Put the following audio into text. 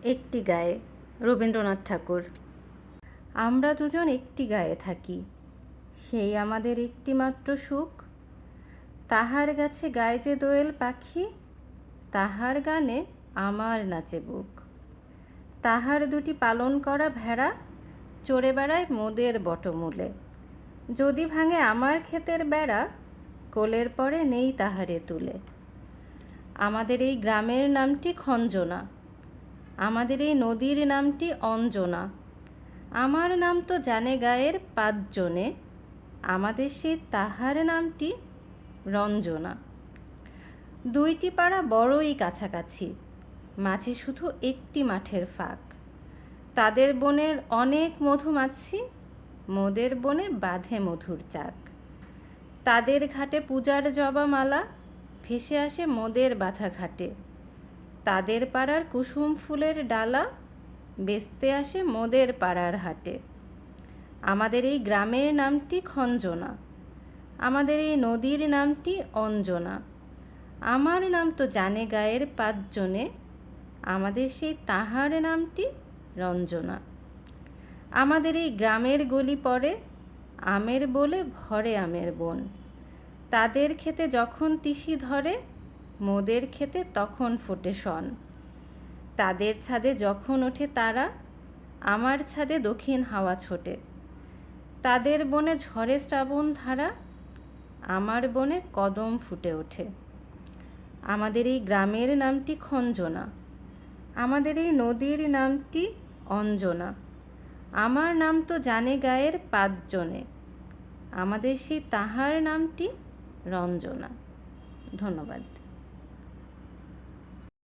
একটি গায়ে, রবীন্দ্রনাথ ঠাকুর। আমরা দুজন একটি গায়ে থাকি, সেই আমাদের একটি মাত্র সুখ। তাহার গাছে গায়ে যে দোয়েল পাখি, তাহার গানে আমার নাচে বুক। তাহার দুটি পালন করা ভেড়া চড়ে বেড়ায় মোদের বটমূলে। যদি ভাঙে আমার ক্ষেতের বেড়া, কোলের পরে নেই তাহারে তুলে। আমাদের এই গ্রামের নামটি খঞ্জনা, আমাদের এই নদীর নামটি অঞ্জনা। আমার নাম তো জানে গায়ের ৫ জনে, আমাদের সেই তাহার নামটি রঞ্জনা। দুইটি পাড়া বড়ই কাছাকাছি, মাঝে শুধু একটি মাঠের ফাঁক। তাদের বনের অনেক মধুমাছি, মোদের বনে বাঁধে মধুর চাক। তাদের ঘাটে পূজার জবা মালা ভেসে আসে মোদের বাঁধা ঘাটে। তাদের পাড়ার কুসুম ফুলের ডালা বেচতে আসে মোদের পাড়ার হাটে। আমাদের এই গ্রামের নামটি খঞ্জনা, আমাদের এই নদীর নামটি অঞ্জনা। আমার নাম তো জানে গায়ের ৫ জনে, আমাদের সেই তাহার নামটি রঞ্জনা। আমাদের এই গ্রামের গলি পরে আমের বলে ভরে আমের বন। তাদের খেতে যখন তিসি ধরে, মোদের খেতে তখন ফোটে শন। তাদের ছাদে যখন ওঠে তারা, আমার ছাদে দক্ষিণ হাওয়া ছোটে। তাদের বনে ঝরে শ্রাবণ ধারা, আমার বনে কদম ফুটে ওঠে। আমাদের এই গ্রামের নামটি খঞ্জনা, আমাদের এই নদীর নামটি অঞ্জনা। আমার নাম তো জানে গায়ের ৫ জনে, আমাদের সেই তাহার নামটি রঞ্জনা। ধন্যবাদ।